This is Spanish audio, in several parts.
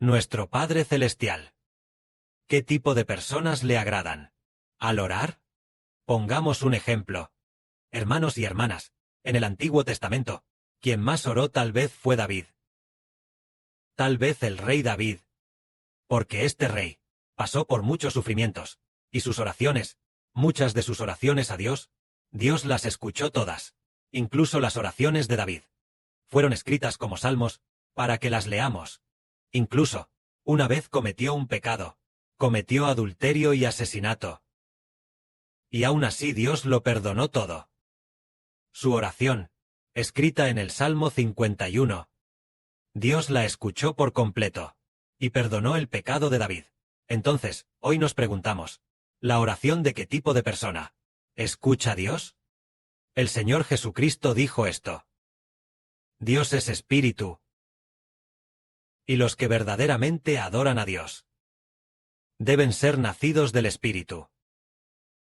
Nuestro Padre Celestial. ¿Qué tipo de personas le agradan? ¿Al orar? Pongamos un ejemplo. Hermanos y hermanas, en el Antiguo Testamento, quien más oró tal vez fue David. Tal vez el rey David. Porque este rey pasó por muchos sufrimientos, y sus oraciones, muchas de sus oraciones a Dios, Dios las escuchó todas, incluso las oraciones de David. Fueron escritas como salmos, para que las leamos. Incluso, una vez cometió un pecado, cometió adulterio y asesinato. Y aún así Dios lo perdonó todo. Su oración, escrita en el Salmo 51. Dios la escuchó por completo, y perdonó el pecado de David. Entonces, hoy nos preguntamos, ¿la oración de qué tipo de persona escucha a Dios? El Señor Jesucristo dijo esto. Dios es espíritu. Y los que verdaderamente adoran a Dios deben ser nacidos del Espíritu.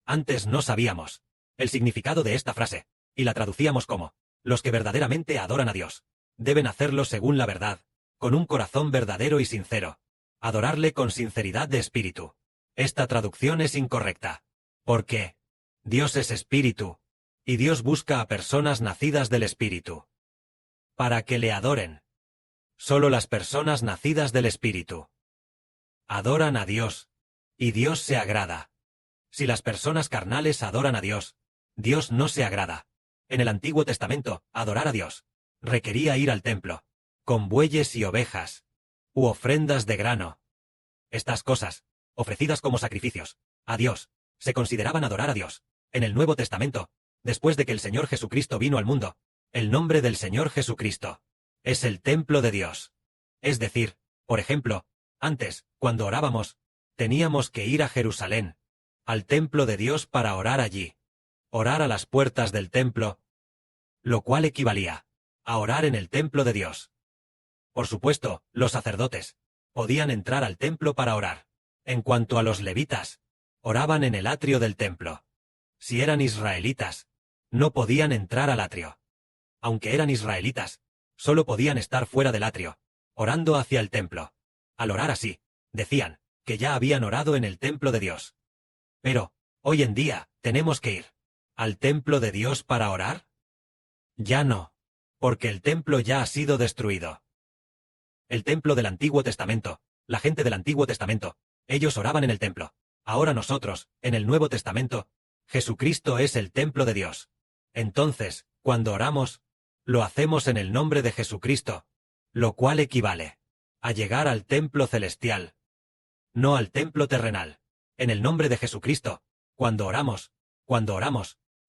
Antes no sabíamos el significado de esta frase, y la traducíamos como, los que verdaderamente adoran a Dios deben hacerlo según la verdad, con un corazón verdadero y sincero, adorarle con sinceridad de espíritu. Esta traducción es incorrecta, porque Dios es espíritu, y Dios busca a personas nacidas del Espíritu para que le adoren. Solo las personas nacidas del Espíritu adoran a Dios, y Dios se agrada. Si las personas carnales adoran a Dios, Dios no se agrada. En el Antiguo Testamento, adorar a Dios requería ir al templo, con bueyes y ovejas, u ofrendas de grano. Estas cosas, ofrecidas como sacrificios a Dios, se consideraban adorar a Dios. En el Nuevo Testamento, después de que el Señor Jesucristo vino al mundo, el nombre del Señor Jesucristo es el templo de Dios. Es decir, por ejemplo, antes, cuando orábamos, teníamos que ir a Jerusalén, al templo de Dios para orar allí. Orar a las puertas del templo, lo cual equivalía a orar en el templo de Dios. Por supuesto, los sacerdotes podían entrar al templo para orar. En cuanto a los levitas, oraban en el atrio del templo. Si eran israelitas, no podían entrar al atrio. Aunque eran israelitas, solo podían estar fuera del atrio, orando hacia el templo. Al orar así, decían que ya habían orado en el templo de Dios. Pero, hoy en día, ¿tenemos que ir al templo de Dios para orar? Ya no, porque el templo ya ha sido destruido. El templo del Antiguo Testamento, la gente del Antiguo Testamento, ellos oraban en el templo. Ahora nosotros, en el Nuevo Testamento, Jesucristo es el templo de Dios. Entonces, cuando oramos, lo hacemos en el nombre de Jesucristo, lo cual equivale a llegar al templo celestial, no al templo terrenal. En el nombre de Jesucristo, cuando oramos,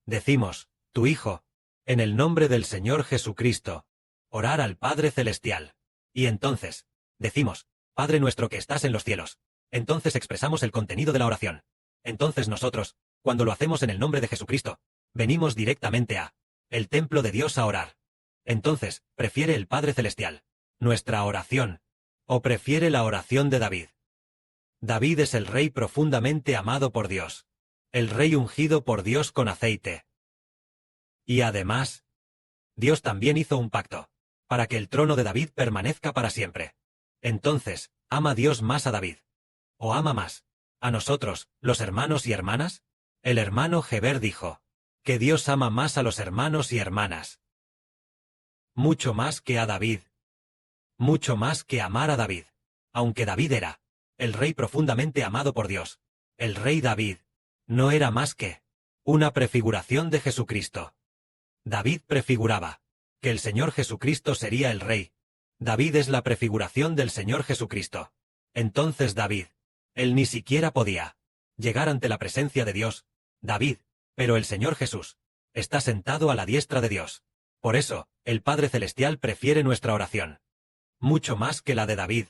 decimos, tu Hijo, en el nombre del Señor Jesucristo, orar al Padre Celestial. Y entonces, decimos, Padre nuestro que estás en los cielos. Entonces expresamos el contenido de la oración. Entonces nosotros, cuando lo hacemos en el nombre de Jesucristo, venimos directamente a el templo de Dios a orar. Entonces, ¿prefiere el Padre Celestial nuestra oración, o prefiere la oración de David? David es el rey profundamente amado por Dios, el rey ungido por Dios con aceite. Y además, Dios también hizo un pacto, para que el trono de David permanezca para siempre. Entonces, ¿ama Dios más a David? ¿O ama más a nosotros, los hermanos y hermanas? El hermano Heber dijo, que Dios ama más a los hermanos y hermanas. Mucho más que a David. Mucho más que amar a David. Aunque David era el rey profundamente amado por Dios, el rey David no era más que una prefiguración de Jesucristo. David prefiguraba que el Señor Jesucristo sería el rey. David es la prefiguración del Señor Jesucristo. Entonces David, él ni siquiera podía llegar ante la presencia de Dios, David, pero el Señor Jesús está sentado a la diestra de Dios. Por eso, el Padre Celestial prefiere nuestra oración mucho más que la de David.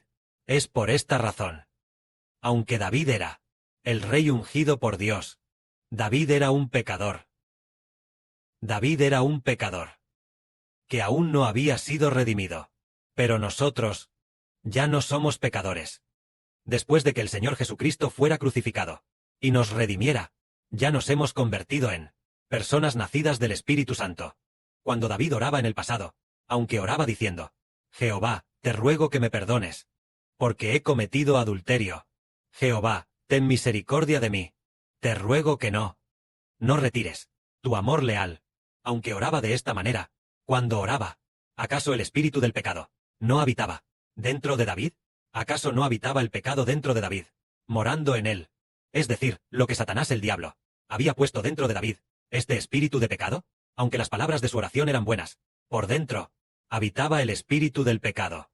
Es por esta razón. Aunque David era el rey ungido por Dios, David era un pecador. David era un pecador que aún no había sido redimido. Pero nosotros ya no somos pecadores. Después de que el Señor Jesucristo fuera crucificado y nos redimiera, ya nos hemos convertido en personas nacidas del Espíritu Santo. Cuando David oraba en el pasado, aunque oraba diciendo, Jehová, te ruego que me perdones, porque he cometido adulterio. Jehová, ten misericordia de mí. Te ruego que no retires tu amor leal. Aunque oraba de esta manera, cuando oraba, ¿acaso el espíritu del pecado no habitaba dentro de David? ¿Acaso no habitaba el pecado dentro de David, morando en él? Es decir, lo que Satanás el diablo había puesto dentro de David, este espíritu de pecado, aunque las palabras de su oración eran buenas, por dentro habitaba el espíritu del pecado.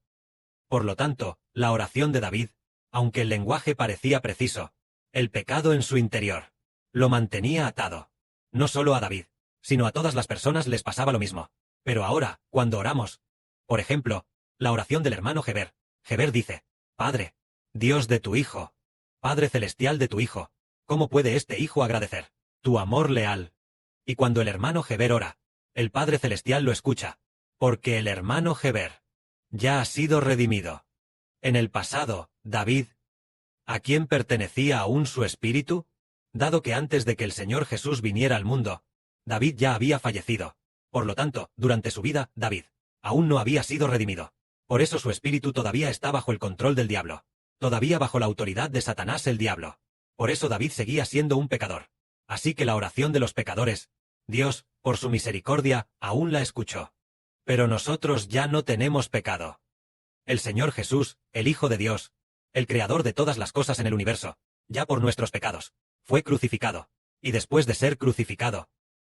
Por lo tanto, la oración de David, aunque el lenguaje parecía preciso, el pecado en su interior lo mantenía atado. No solo a David, sino a todas las personas les pasaba lo mismo. Pero ahora, cuando oramos, por ejemplo, la oración del hermano Heber dice: Padre, Dios de tu Hijo, Padre celestial de tu Hijo, ¿cómo puede este Hijo agradecer tu amor leal? Y cuando el hermano Heber ora, el Padre celestial lo escucha, porque el hermano Heber ya ha sido redimido. En el pasado, David, ¿a quién pertenecía aún su espíritu? Dado que antes de que el Señor Jesús viniera al mundo, David ya había fallecido. Por lo tanto, durante su vida, David aún no había sido redimido. Por eso su espíritu todavía está bajo el control del diablo, todavía bajo la autoridad de Satanás el diablo. Por eso David seguía siendo un pecador. Así que la oración de los pecadores, Dios, por su misericordia, aún la escuchó. Pero nosotros ya no tenemos pecado. El Señor Jesús, el Hijo de Dios, el Creador de todas las cosas en el universo, ya por nuestros pecados, fue crucificado. Y después de ser crucificado,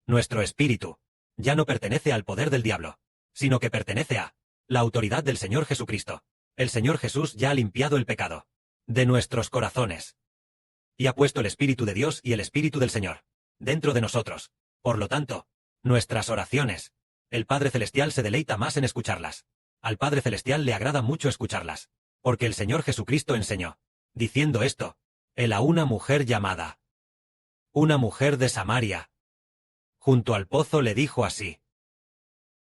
nuestro espíritu ya no pertenece al poder del diablo, sino que pertenece a la autoridad del Señor Jesucristo. El Señor Jesús ya ha limpiado el pecado de nuestros corazones y ha puesto el Espíritu de Dios y el Espíritu del Señor dentro de nosotros. Por lo tanto, nuestras oraciones, el Padre Celestial se deleita más en escucharlas. Al Padre Celestial le agrada mucho escucharlas, porque el Señor Jesucristo enseñó, diciendo esto, él a una mujer llamada, una mujer de Samaria, junto al pozo le dijo así: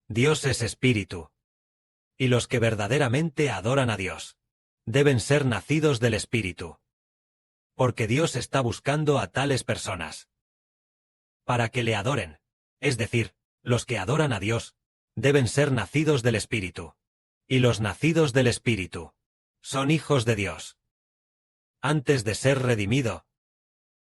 Dios es espíritu, y los que verdaderamente adoran a Dios deben ser nacidos del Espíritu. Porque Dios está buscando a tales personas para que le adoren. Es decir, los que adoran a Dios deben ser nacidos del Espíritu. Y los nacidos del Espíritu son hijos de Dios. Antes de ser redimido,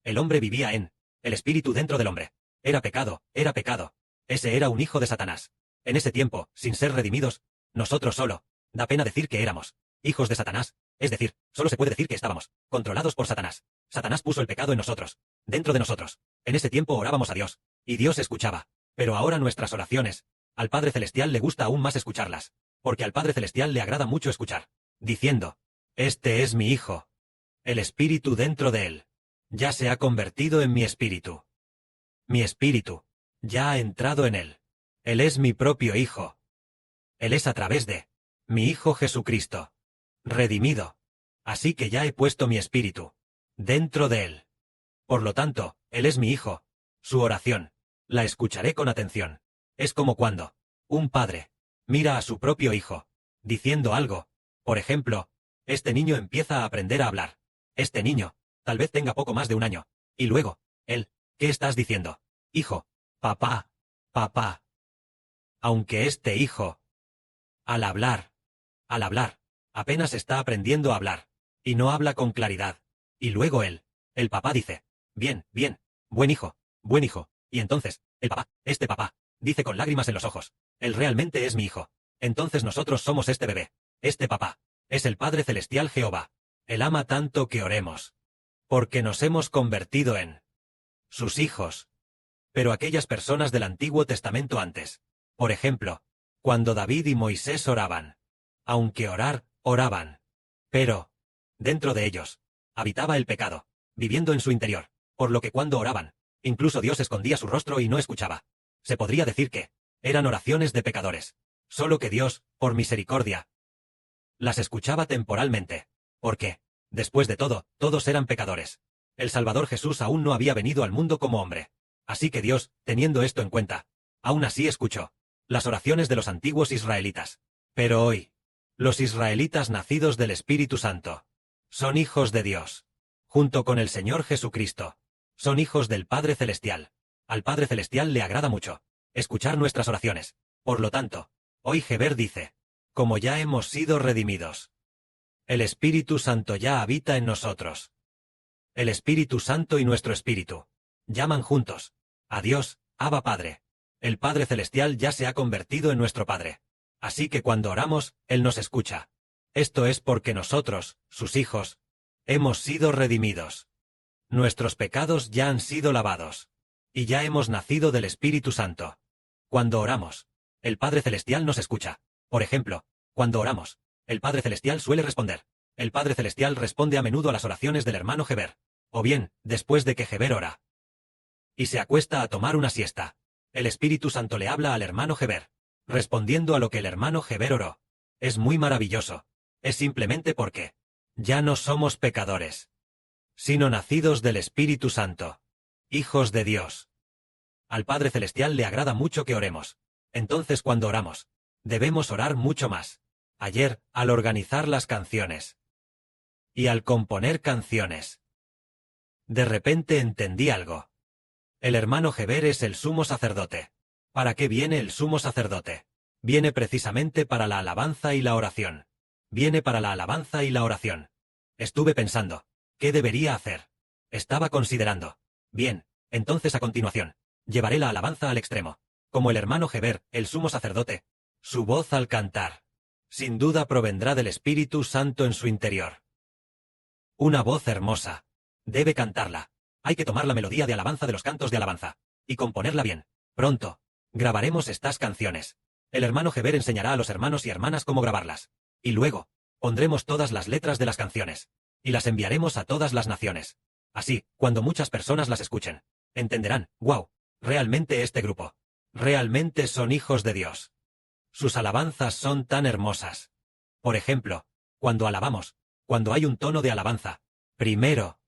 el hombre vivía en el Espíritu dentro del hombre. Era pecado, era pecado. Ese era un hijo de Satanás. En ese tiempo, sin ser redimidos, nosotros solo, da pena decir que éramos hijos de Satanás, es decir, solo se puede decir que estábamos controlados por Satanás. Satanás puso el pecado en nosotros, dentro de nosotros. En ese tiempo orábamos a Dios, y Dios escuchaba. Pero ahora nuestras oraciones, al Padre Celestial le gusta aún más escucharlas, porque al Padre Celestial le agrada mucho escuchar, diciendo: Este es mi Hijo. El Espíritu dentro de él ya se ha convertido en mi espíritu. Mi espíritu ya ha entrado en él. Él es mi propio Hijo. Él es a través de mi Hijo Jesucristo redimido. Así que ya he puesto mi espíritu dentro de él. Por lo tanto, él es mi Hijo. Su oración la escucharé con atención. Es como cuando un padre mira a su propio hijo, diciendo algo. Por ejemplo, este niño empieza a aprender a hablar. Este niño tal vez tenga poco más de un año. Y luego, él, ¿qué estás diciendo? Hijo, papá, papá. Aunque este hijo, al hablar, apenas está aprendiendo a hablar, y no habla con claridad. Y luego él, el papá dice: Bien, bien, buen hijo, y entonces, el papá, este papá, dice con lágrimas en los ojos: Él realmente es mi hijo. Entonces nosotros somos este bebé, este papá, es el Padre Celestial Jehová. Él ama tanto que oremos, porque nos hemos convertido en sus hijos. Pero aquellas personas del Antiguo Testamento antes, por ejemplo, cuando David y Moisés oraban, aunque oraban, pero dentro de ellos habitaba el pecado, viviendo en su interior, por lo que cuando oraban, incluso Dios escondía su rostro y no escuchaba. Se podría decir que eran oraciones de pecadores, solo que Dios, por misericordia, las escuchaba temporalmente, porque, después de todo, todos eran pecadores. El Salvador Jesús aún no había venido al mundo como hombre. Así que Dios, teniendo esto en cuenta, aún así escuchó las oraciones de los antiguos israelitas. Pero hoy, los israelitas nacidos del Espíritu Santo son hijos de Dios, junto con el Señor Jesucristo. Son hijos del Padre Celestial. Al Padre Celestial le agrada mucho escuchar nuestras oraciones. Por lo tanto, hoy Heber dice: como ya hemos sido redimidos, El Espíritu Santo ya habita en nosotros. El Espíritu Santo y nuestro Espíritu llaman juntos a Dios, Abba Padre. El Padre Celestial ya se ha convertido en nuestro Padre. Así que cuando oramos, Él nos escucha. Esto es porque nosotros, sus hijos, hemos sido redimidos. Nuestros pecados ya han sido lavados. Y ya hemos nacido del Espíritu Santo. Cuando oramos, el Padre Celestial nos escucha. Por ejemplo, cuando oramos, el Padre Celestial suele responder. El Padre Celestial responde a menudo a las oraciones del hermano Heber. O bien, después de que Heber ora y se acuesta a tomar una siesta, el Espíritu Santo le habla al hermano Heber, respondiendo a lo que el hermano Heber oró. Es muy maravilloso. Es simplemente porque ya no somos pecadores, sino nacidos del Espíritu Santo, hijos de Dios. Al Padre Celestial le agrada mucho que oremos. Entonces cuando oramos, debemos orar mucho más. Ayer, al organizar las canciones y al componer canciones, de repente entendí algo. El hermano Heber es el sumo sacerdote. ¿Para qué viene el sumo sacerdote? Viene precisamente para la alabanza y la oración. Viene para la alabanza y la oración. Estuve pensando, ¿qué debería hacer? Estaba considerando. Bien, entonces a continuación, llevaré la alabanza al extremo. Como el hermano Heber, el sumo sacerdote. Su voz al cantar, sin duda provendrá del Espíritu Santo en su interior. Una voz hermosa. Debe cantarla. Hay que tomar la melodía de alabanza de los cantos de alabanza y componerla bien. Pronto grabaremos estas canciones. El hermano Heber enseñará a los hermanos y hermanas cómo grabarlas. Y luego pondremos todas las letras de las canciones y las enviaremos a todas las naciones. Así, cuando muchas personas las escuchen, entenderán, wow, realmente este grupo, realmente son hijos de Dios. Sus alabanzas son tan hermosas. Por ejemplo, cuando alabamos, cuando hay un tono de alabanza, primero,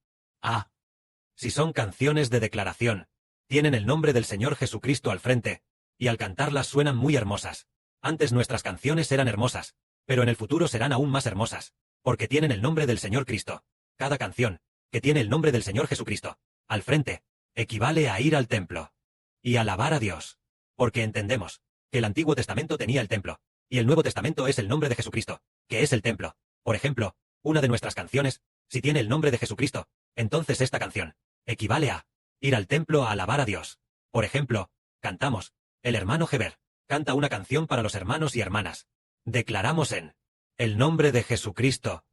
si son canciones de declaración, tienen el nombre del Señor Jesucristo al frente, y al cantarlas suenan muy hermosas. Antes nuestras canciones eran hermosas, pero en el futuro serán aún más hermosas, porque tienen el nombre del Señor Cristo. Cada canción, que tiene el nombre del Señor Jesucristo al frente, equivale a ir al templo y alabar a Dios, porque entendemos que el Antiguo Testamento tenía el templo, y el Nuevo Testamento es el nombre de Jesucristo, que es el templo. Por ejemplo, una de nuestras canciones, si tiene el nombre de Jesucristo, entonces esta canción equivale a ir al templo a alabar a Dios. Por ejemplo, cantamos, el hermano Heber canta una canción para los hermanos y hermanas. Declaramos en el nombre de Jesucristo.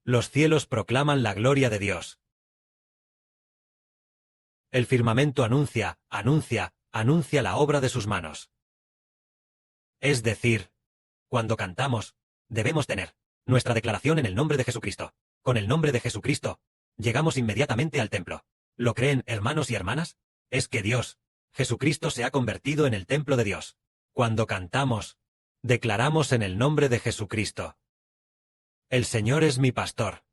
Los cielos proclaman la gloria de Dios. El firmamento anuncia la obra de sus manos. Es decir, cuando cantamos, debemos tener nuestra declaración en el nombre de Jesucristo. Con el nombre de Jesucristo, llegamos inmediatamente al templo. ¿Lo creen, hermanos y hermanas? Es que Dios, Jesucristo se ha convertido en el templo de Dios. Cuando cantamos, declaramos en el nombre de Jesucristo. El Señor es mi pastor.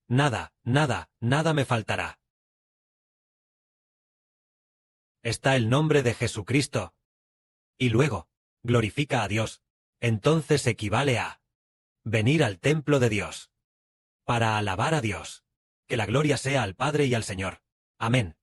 Nada me faltará. Está el nombre de Jesucristo. Y luego, glorifica a Dios. Entonces equivale a venir al templo de Dios para alabar a Dios. Que la gloria sea al Padre y al Señor. Amén.